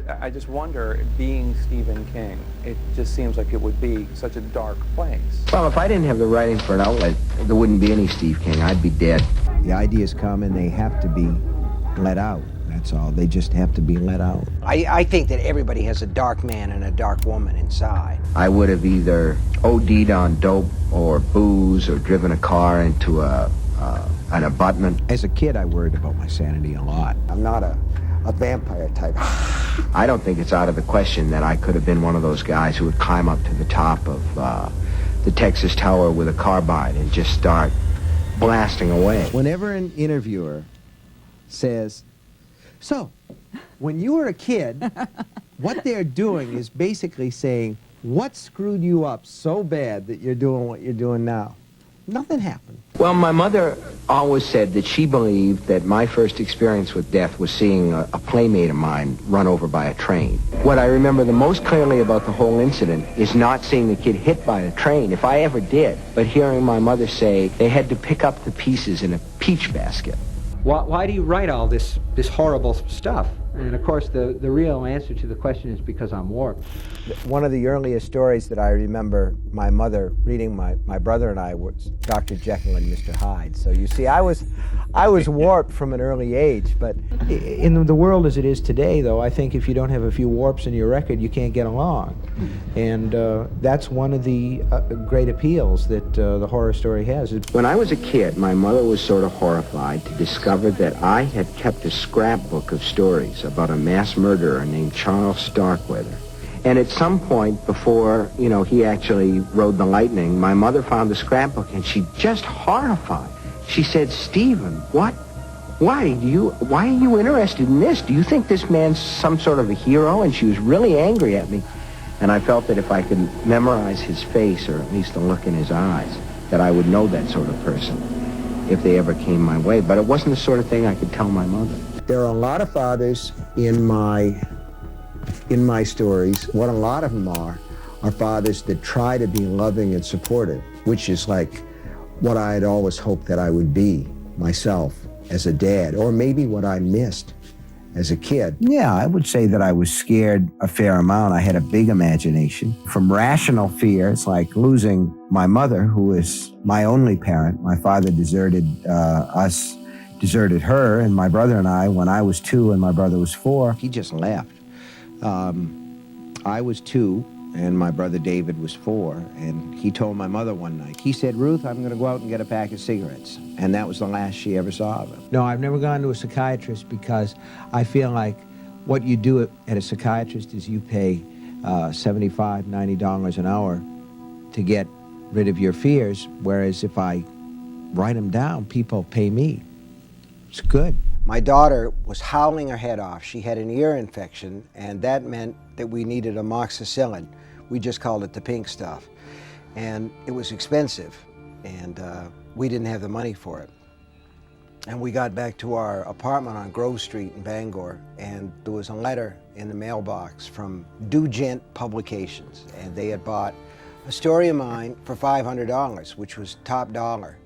I just wonder, being Stephen King, it just seems like it would be such a dark place. Well, if I didn't have the writing for an outlet, there wouldn't be any Steve King. I'd be dead. The ideas come and they have to be let out. That's all. They just have to be let out. I think that everybody has a dark man and a dark woman inside. I would have either OD'd on dope or booze or driven a car into an abutment. As a kid, I worried about my sanity a lot. I'm not a vampire type. I don't think it's out of the question that I could have been one of those guys who would climb up to the top of the Texas Tower with a carbine and just start blasting away. Whenever an interviewer says, so, when you were a kid, what they're doing is basically saying, what screwed you up so bad that you're doing what you're doing now? Nothing happened. Well, my mother always said that she believed that my first experience with death was seeing a playmate of mine run over by a train. What I remember the most clearly about the whole incident is not seeing the kid hit by a train, if I ever did, but hearing my mother say they had to pick up the pieces in a peach basket. Why do you write all this horrible stuff? And of course, the real answer to the question is because I'm warped. One of the earliest stories that I remember my mother reading my brother and I was Dr. Jekyll and Mr. Hyde. So you see, I was warped from an early age. But in the world as it is today, though, I think if you don't have a few warps in your record, you can't get along. And that's one of the great appeals that the horror story has. When I was a kid, my mother was sort of horrified to discover that I had kept a scrapbook of stories about a mass murderer named Charles Starkweather. And at some point before, he actually rode the lightning, my mother found the scrapbook and she just horrified. She said, Stephen, what? Why are you interested in this? Do you think this man's some sort of a hero? And she was really angry at me. And I felt that if I could memorize his face, or at least the look in his eyes, that I would know that sort of person if they ever came my way. But it wasn't the sort of thing I could tell my mother. There are a lot of fathers in my stories. What a lot of them are fathers that try to be loving and supportive, which is like what I had always hoped that I would be myself as a dad, or maybe what I missed as a kid. Yeah, I would say that I was scared a fair amount. I had a big imagination. From rational fears, like losing my mother, who is my only parent. My father deserted her, and my brother and I, when I was 2 and my brother was 4, he just left. I was 2 and my brother David was 4, and he told my mother one night, he said, Ruth, I'm going to go out and get a pack of cigarettes. And that was the last she ever saw of him. No, I've never gone to a psychiatrist because I feel like what you do at a psychiatrist is you pay $75, $90 an hour to get rid of your fears, whereas if I write them down, people pay me. It's good. My daughter was howling her head off. She had an ear infection, and that meant that we needed amoxicillin. We just called it the pink stuff. And it was expensive, and we didn't have the money for it. And we got back to our apartment on Grove Street in Bangor, and there was a letter in the mailbox from Dugent Publications, and they had bought a story of mine for $500, which was top dollar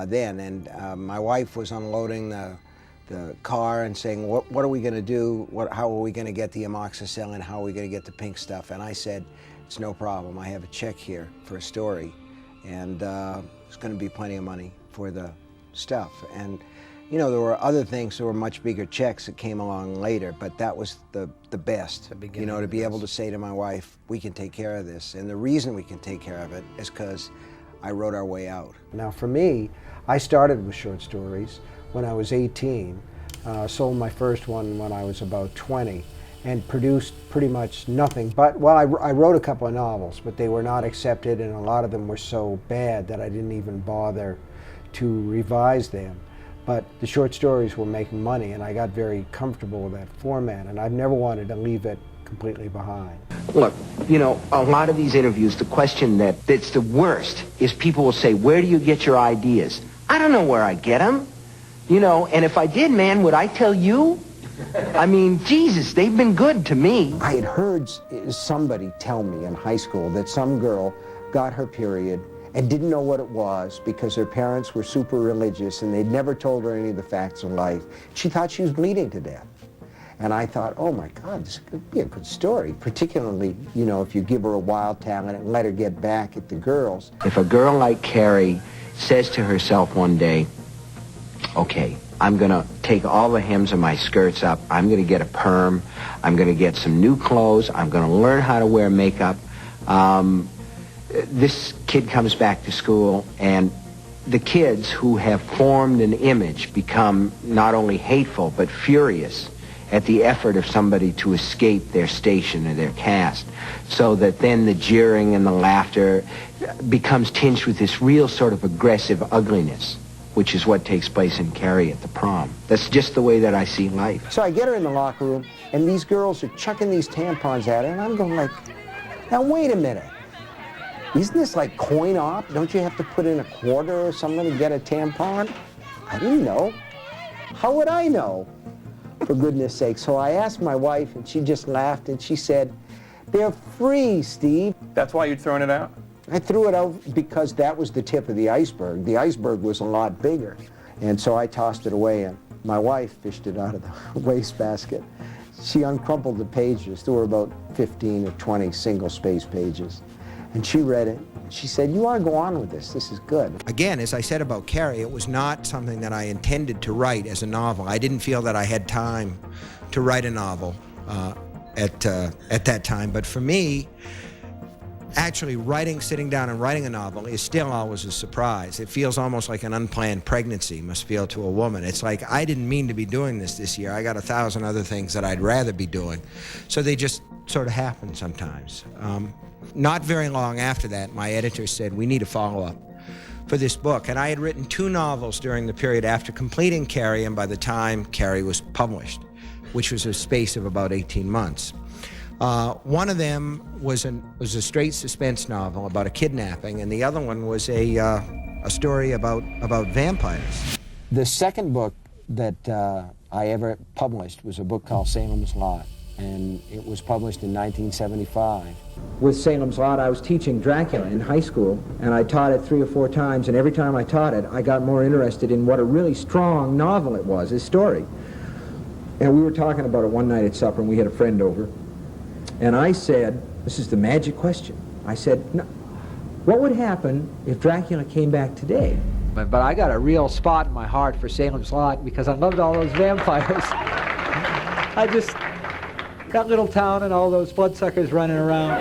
then. And my wife was unloading the car and saying, what are we going to do? How are we going to get the amoxicillin? How are we going to get the pink stuff? And I said, it's no problem. I have a check here for a story, and there's going to be plenty of money for the stuff. And there were other things. There were much bigger checks that came along later, but that was the best. To be able to say to my wife, we can take care of this. And the reason we can take care of it is because I wrote our way out. Now for me, I started with short stories when I was 18, sold my first one when I was about 20, and produced pretty much nothing. But, well, I wrote a couple of novels, but they were not accepted, and a lot of them were so bad that I didn't even bother to revise them. But the short stories were making money, and I got very comfortable with that format, and I've never wanted to leave it completely behind. Look, a lot of these interviews, the question that's the worst is people will say, where do you get your ideas? I don't know where I get them. And if I did, man, would I tell you? I mean, Jesus, they've been good to me. I had heard somebody tell me in high school that some girl got her period and didn't know what it was because her parents were super religious and they'd never told her any of the facts of life. She thought she was bleeding to death. And I thought, oh my God, this could be a good story, particularly, you know, if you give her a wild talent and let her get back at the girls. If a girl like Carrie says to herself one day, okay, I'm going to take all the hems of my skirts up, I'm going to get a perm, I'm going to get some new clothes, I'm going to learn how to wear makeup. This kid comes back to school, and the kids who have formed an image become not only hateful but furious at the effort of somebody to escape their station or their caste, so that then the jeering and the laughter becomes tinged with this real sort of aggressive ugliness, which is what takes place in Carrie at the prom. That's just the way that I see life. So I get her in the locker room, and these girls are chucking these tampons at her, and I'm going like, now wait a minute. Isn't this like coin op? Don't you have to put in a quarter or something to get a tampon? I didn't know. How would I know? For goodness sake. So I asked my wife, and she just laughed, and she said, they're free, Steve. That's why you'd thrown it out? I threw it out because that was the tip of the iceberg. The iceberg was a lot bigger. And so I tossed it away, and my wife fished it out of the wastebasket. She uncrumpled the pages. There were about 15 or 20 single-space pages. And she read it. She said, you ought to go on with this. This is good. Again, as I said about Carrie, it was not something that I intended to write as a novel. I didn't feel that I had time to write a novel at that time. But for me, actually sitting down and writing a novel is still always a surprise. It feels almost like an unplanned pregnancy must feel to a woman. It's like, I didn't mean to be doing this year. I got 1,000 other things that I'd rather be doing. So they just sort of happen sometimes. Not very long after that, my editor said, we need a follow-up for this book. And I had written 2 novels during the period after completing Carrie, and by the time Carrie was published, which was a space of about 18 months. One of them was a straight suspense novel about a kidnapping, and the other one was a story about vampires. The second book that I ever published was a book called Salem's Lot, and it was published in 1975. With Salem's Lot, I was teaching Dracula in high school, and I taught it 3 or 4 times, and every time I taught it, I got more interested in what a really strong novel it was, his story. And we were talking about it one night at supper, and we had a friend over, and I said, this is the magic question, I said, no, what would happen if Dracula came back today? But I got a real spot in my heart for Salem's Lot because I loved all those vampires. That little town and all those bloodsuckers running around.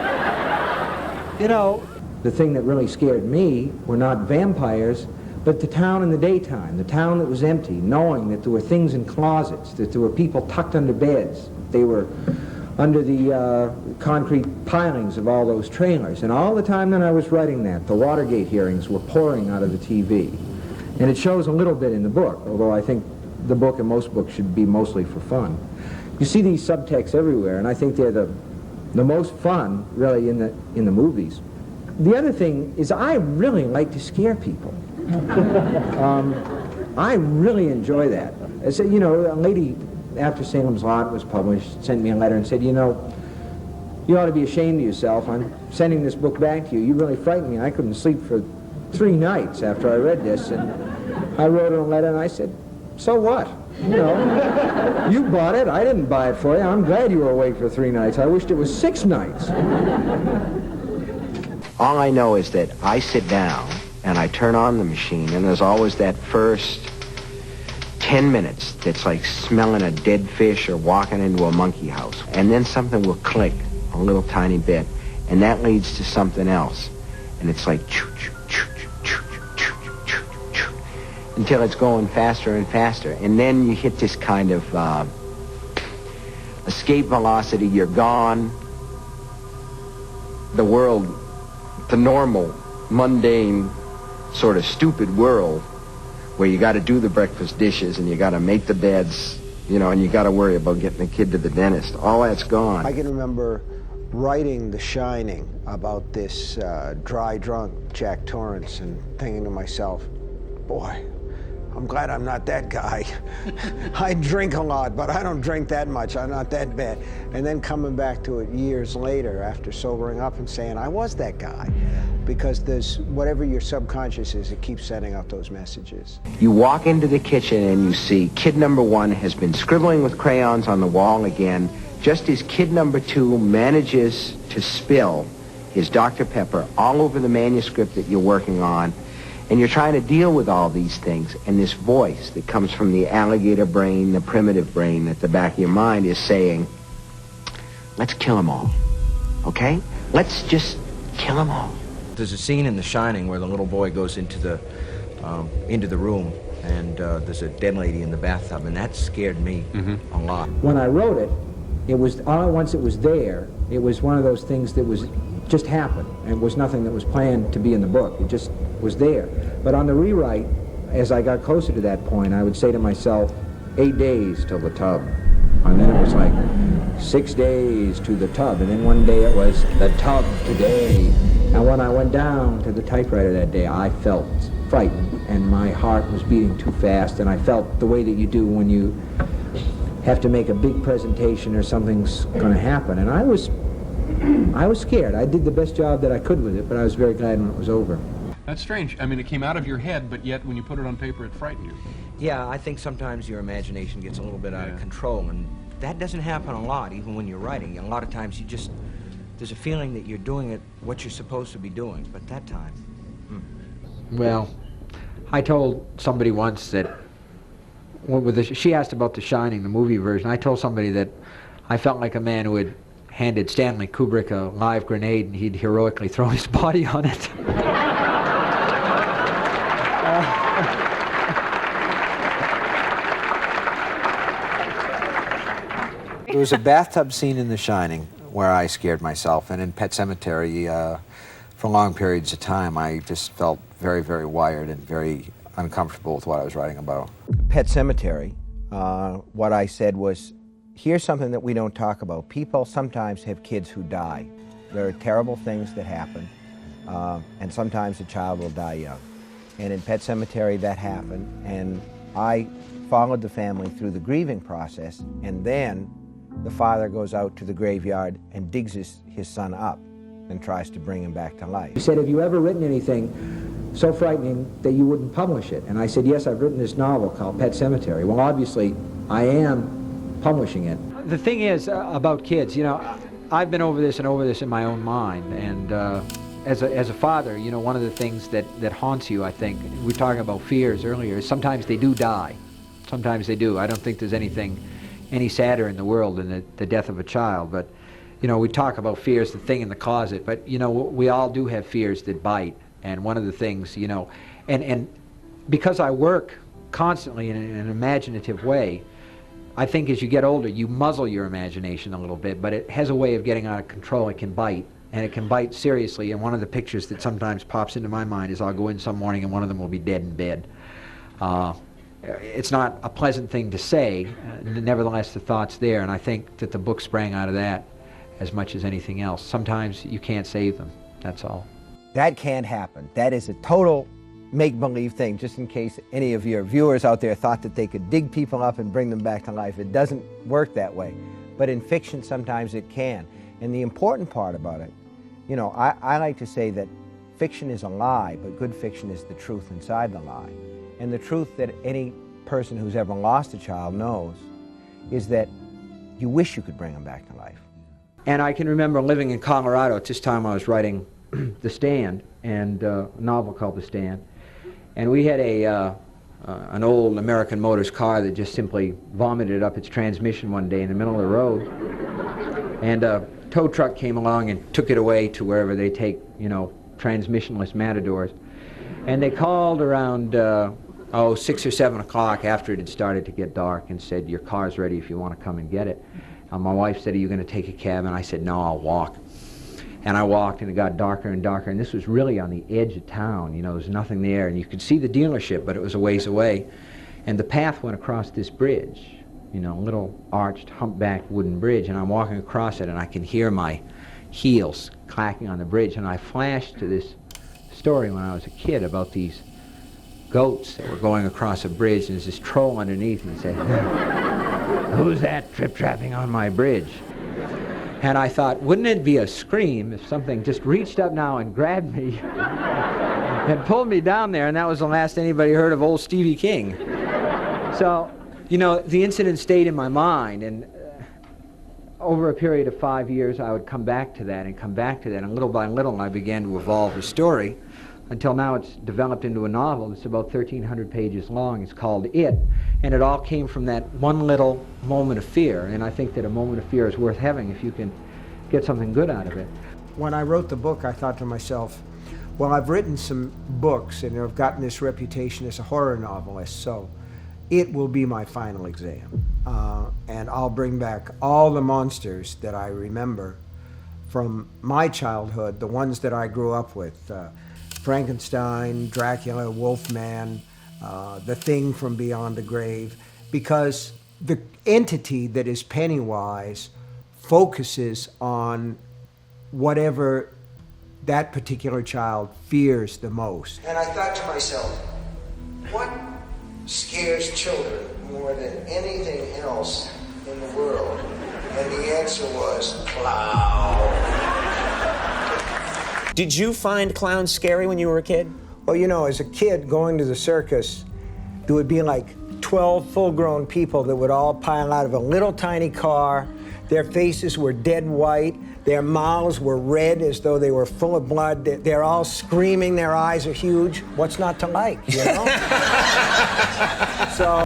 You know, the thing that really scared me were not vampires, but the town in the daytime, the town that was empty, knowing that there were things in closets, that there were people tucked under beds, they were under the concrete pilings of all those trailers. And all the time that I was writing that, the Watergate hearings were pouring out of the TV. And it shows a little bit in the book, although I think the book and most books should be mostly for fun. You see these subtexts everywhere, and I think they're the most fun, really, in the movies. The other thing is I really like to scare people. I really enjoy that. So, you know, a lady, after Salem's Lot was published, sent me a letter and said, you know, you ought to be ashamed of yourself. I'm sending this book back to you. You really frightened me. I couldn't sleep for 3 nights after I read this. And I wrote her a letter, and I said, so what? You know, you bought it. I didn't buy it for you. I'm glad you were awake for 3 nights. I wished it was 6 nights. All I know is that I sit down and I turn on the machine, and there's always that first 10 minutes that's like smelling a dead fish or walking into a monkey house. And then something will click a little tiny bit, and that leads to something else. And it's like choo, choo, choo, choo, choo, choo, choo, choo, until it's going faster and faster. And then you hit this kind of escape velocity. You're gone. The world, the normal, mundane, sort of stupid world where you got to do the breakfast dishes and you got to make the beds, you know, and you got to worry about getting the kid to the dentist. All that's gone. I can remember writing The Shining about this dry drunk Jack Torrance and thinking to myself, boy, I'm glad I'm not that guy. I drink a lot, but I don't drink that much. I'm not that bad. And then coming back to it years later after sobering up and saying, I was that guy. because there's whatever your subconscious is, it keeps sending out those messages. You walk into the kitchen and you see kid number 1 has been scribbling with crayons on the wall again, just as kid number 2 manages to spill his Dr. Pepper all over the manuscript that you're working on, and you're trying to deal with all these things, and this voice that comes from the alligator brain, the primitive brain at the back of your mind is saying, let's kill them all, okay? Let's just kill them all. There's a scene in The Shining where the little boy goes into the room, and there's a dead lady in the bathtub, and that scared me a lot. When I wrote it, it was all once it was there, it was one of those things that was just happened, and it was nothing that was planned to be in the book. It just was there. But on the rewrite, as I got closer to that point, I would say to myself, 8 days till the tub. And then it was like 6 days to the tub, and then one day it was the tub today. And when I went down to the typewriter that day, I felt frightened, and my heart was beating too fast, and I felt the way that you do when you have to make a big presentation or something's going to happen. And I was scared. I did the best job that I could with it, but I was very glad when it was over. That's strange. I mean, it came out of your head, but yet when you put it on paper, it frightened you. Yeah, I think sometimes your imagination gets a little bit out of control, and that doesn't happen a lot, even when you're writing. A lot of times there's a feeling that you're doing it what you're supposed to be doing, but that time, Well, I told somebody once that, she asked about The Shining, the movie version. I told somebody that I felt like a man who had handed Stanley Kubrick a live grenade and he'd heroically throw his body on it. There was a bathtub scene in The Shining where I scared myself, and in Pet Sematary, for long periods of time, I just felt very, very wired and very uncomfortable with what I was writing about. Pet Sematary, what I said was, here's something that we don't talk about. People sometimes have kids who die. There are terrible things that happen, and sometimes a child will die young. And in Pet Sematary, that happened, and I followed the family through the grieving process, and then the father goes out to the graveyard and digs his son up and tries to bring him back to life. He said, have you ever written anything so frightening that you wouldn't publish it? And I said, yes, I've written this novel called Pet Sematary. Well, obviously, I am publishing it. The thing is about kids, you know, I've been over this in my own mind, and as a father, you know, one of the things that haunts you, I think, we were talking about fears earlier, is sometimes they do die. Sometimes they do. I don't think there's anything any sadder in the world than the death of a child, but you know, we talk about fears, the thing in the closet, but you know, we all do have fears that bite, and one of the things, you know, and because I work constantly in an imaginative way, I think as you get older, you muzzle your imagination a little bit, but it has a way of getting out of control. It can bite, and it can bite seriously, and one of the pictures that sometimes pops into my mind is I'll go in some morning and one of them will be dead in bed. It's not a pleasant thing to say, nevertheless the thought's there, and I think that the book sprang out of that as much as anything else. Sometimes you can't save them, that's all. That can't happen. That is a total make-believe thing, just in case any of your viewers out there thought that they could dig people up and bring them back to life. It doesn't work that way. But in fiction, sometimes it can. And the important part about it, you know, I like to say that fiction is a lie, but good fiction is the truth inside the lie. And the truth that any person who's ever lost a child knows is that you wish you could bring them back to life. And I can remember living in Colorado at this time I was writing The Stand, and a novel called The Stand. And we had an old American Motors car that just simply vomited up its transmission one day in the middle of the road. And a tow truck came along and took it away to wherever they take, you know, transmissionless Matadors. And they called around 6 or 7 o'clock after it had started to get dark and said, your car's ready if you want to come and get it. My wife said, are you going to take a cab? And I said, no, I'll walk. And I walked, and it got darker and darker, and this was really on the edge of town. You know, there was nothing there, and you could see the dealership, but it was a ways away. And the path went across this bridge, you know, a little arched, humpbacked wooden bridge, and I'm walking across it, and I can hear my heels clacking on the bridge, and I flashed to this story when I was a kid about these goats that were going across a bridge, and there's this troll underneath, and said, who's that trip-trapping on my bridge? And I thought, wouldn't it be a scream if something just reached up now and grabbed me and pulled me down there, and that was the last anybody heard of old Stevie King. So, you know, the incident stayed in my mind, and over a period of 5 years, I would come back to that and come back to that, and little by little, I began to evolve the story until now it's developed into a novel. It's about 1,300 pages long. It's called It, and it all came from that one little moment of fear, and I think that a moment of fear is worth having if you can get something good out of it. When I wrote the book, I thought to myself, well, I've written some books and I've gotten this reputation as a horror novelist, so it will be my final exam. And I'll bring back all the monsters that I remember from my childhood, the ones that I grew up with. Frankenstein, Dracula, Wolfman, the Thing from Beyond the Grave, because the entity that is Pennywise focuses on whatever that particular child fears the most. And I thought to myself, what scares children more than anything else in the world? And the answer was clown. Did you find clowns scary when you were a kid? Well, you know, as a kid going to the circus, there would be like 12 full-grown people that would all pile out of a little tiny car. Their faces were dead white. Their mouths were red as though they were full of blood. They're all screaming. Their eyes are huge. What's not to like, you know?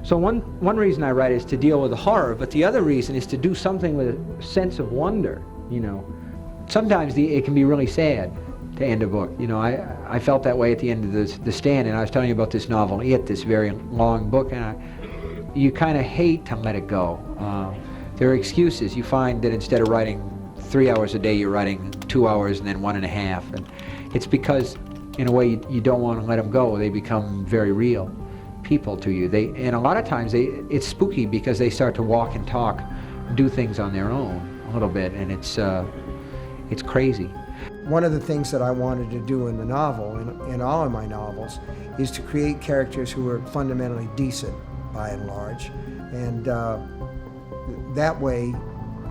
So one reason I write is to deal with the horror, but the other reason is to do something with a sense of wonder, you know. Sometimes it can be really sad to end a book. You know, I felt that way at the end of the Stand, and I was telling you about this novel, It, this very long book, and you kind of hate to let it go. There are excuses. You find that instead of writing 3 hours a day, you're writing 2 hours and then 1.5, and it's because, in a way, you don't want to let them go. They become very real people to you. And a lot of times it's spooky because they start to walk and talk, do things on their own a little bit, and it's crazy. One of the things that I wanted to do in the novel, in all of my novels, is to create characters who are fundamentally decent, by and large, and that way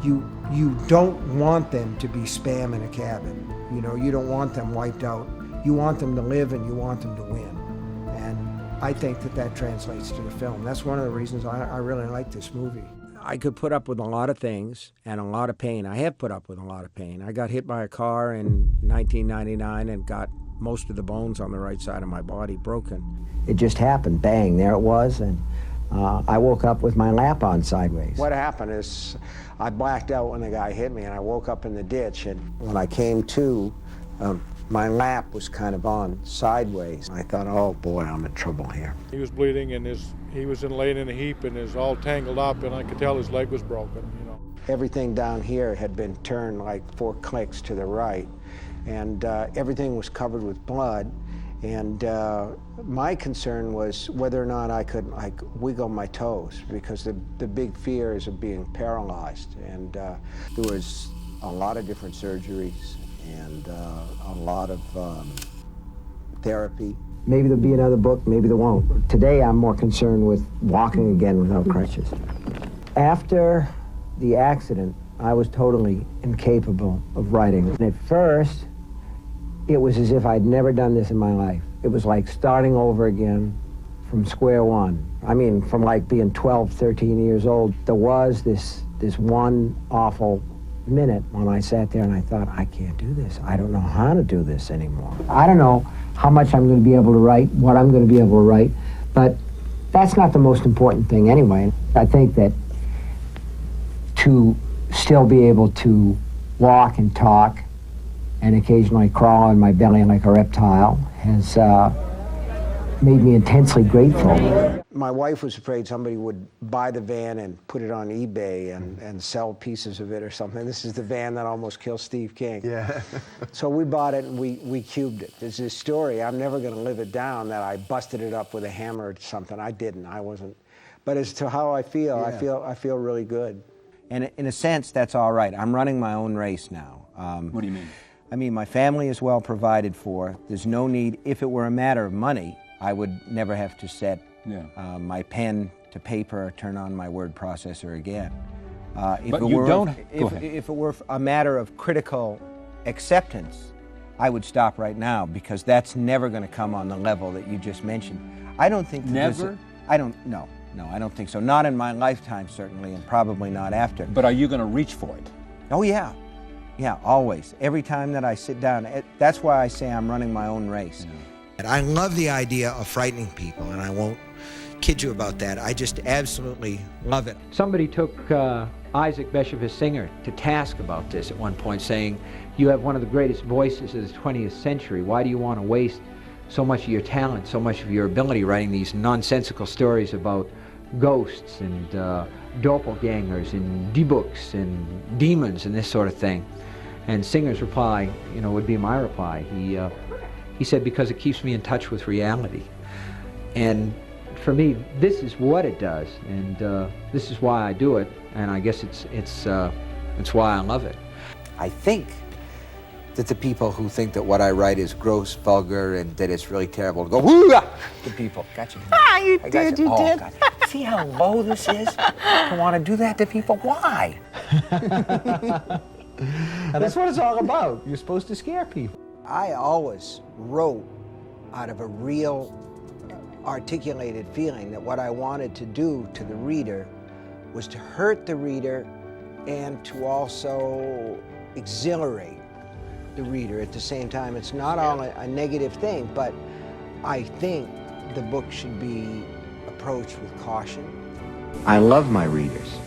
you don't want them to be spam in a cabin. You know, you don't want them wiped out. You want them to live and you want them to win. And I think that translates to the film. That's one of the reasons I really like this movie. I could put up with a lot of things and a lot of pain. I have put up with a lot of pain. I got hit by a car in 1999 and got most of the bones on the right side of my body broken. It just happened, bang, there it was, and I woke up with my lap on sideways. What happened is I blacked out when the guy hit me, and I woke up in the ditch, and when I came to, my lap was kind of on sideways. I thought, oh boy, I'm in trouble here. He was bleeding, and he was laying in a heap and is all tangled up, and I could tell his leg was broken, you know. Everything down here had been turned like 4 clicks to the right, and everything was covered with blood. And my concern was whether or not I could wiggle my toes, because the big fear is of being paralyzed. And there was a lot of different surgeries and a lot of therapy. Maybe there'll be another book, maybe there won't. Today I'm more concerned with walking again without crutches. After the accident, I was totally incapable of writing. And at first, it was as if I'd never done this in my life. It was like starting over again from square one. I mean, from like being 12, 13 years old. There was this one awful minute when I sat there and I thought, I can't do this. I don't know how to do this anymore. I don't know how much I'm going to be able to write, what I'm going to be able to write, but that's not the most important thing anyway. I think that to still be able to walk and talk and occasionally crawl on my belly like a reptile has made me intensely grateful. My wife was afraid somebody would buy the van and put it on eBay and sell pieces of it or something. This is the van that almost killed Steve King. Yeah. So we bought it and we cubed it. There's this story, I'm never going to live it down, that I busted it up with a hammer or something. I didn't, I wasn't. But as to how I feel, Yeah. I feel really good. And in a sense, that's all right. I'm running my own race now. What do you mean? I mean, my family is well provided for. There's no need, if it were a matter of money, I would never have to set my pen to paper or turn on my word processor again. But you don't. Go ahead. If it were a matter of critical acceptance, I would stop right now, because that's never going to come on the level that you just mentioned. I don't think that Never? I don't. No, I don't think so. Not in my lifetime, certainly, and probably not after. But are you going to reach for it? Oh yeah, always. Every time that I sit down, that's why I say I'm running my own race. And I love the idea of frightening people, and I won't kid you about that. I just absolutely love it. Somebody took Isaac Bashevis Singer to task about this at one point, saying, you have one of the greatest voices of the 20th century. Why do you want to waste so much of your talent, so much of your ability writing these nonsensical stories about ghosts and doppelgangers and debooks and demons and this sort of thing? And Singer's reply, would be my reply. He said, because it keeps me in touch with reality. And for me, this is what it does, and this is why I do it, and I guess it's why I love it. I think that the people who think that what I write is gross, vulgar, and that it's really terrible go woo-ah! To people. Gotcha. You did. God. See how low this is? To want to do that to people? Why? And that's what it's all about. You're supposed to scare people. I always wrote out of a real articulated feeling that what I wanted to do to the reader was to hurt the reader and to also exhilarate the reader at the same time. It's not all a negative thing, but I think the book should be approached with caution. I love my readers,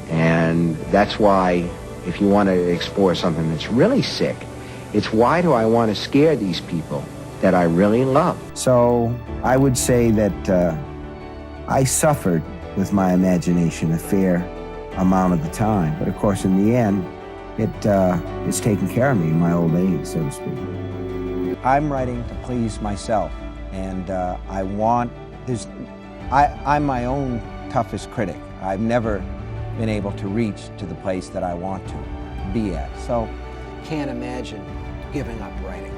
and that's why, if you want to explore something that's really sick, it's why do I want to scare these people that I really love? So I would say that I suffered with my imagination a fair amount of the time, but of course in the end it's taken care of me in my old age, so to speak. I'm writing to please myself, and I'm my own toughest critic. I've never been able to reach to the place that I want to be at. So Can't imagine giving up writing.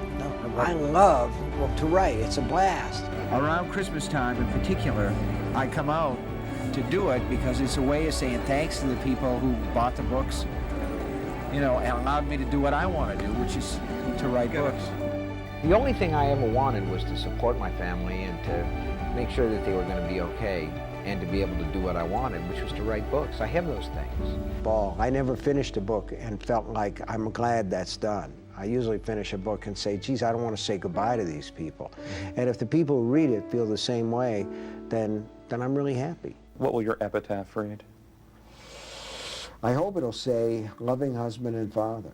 I love to write. It's a blast. around Christmas time in particular, I come out to do it because it's a way of saying thanks to the people who bought the books, and allowed me to do what I want to do, which is to write books. The only thing I ever wanted was to support my family and to make sure that they were going to be okay and to be able to do what I wanted, which was to write books. I have those things. I never finished a book and felt like I'm glad that's done. I usually finish a book and say, geez, I don't want to say goodbye to these people. And if the people who read it feel the same way, then I'm really happy. What will your epitaph read? I hope it'll say, loving husband and father.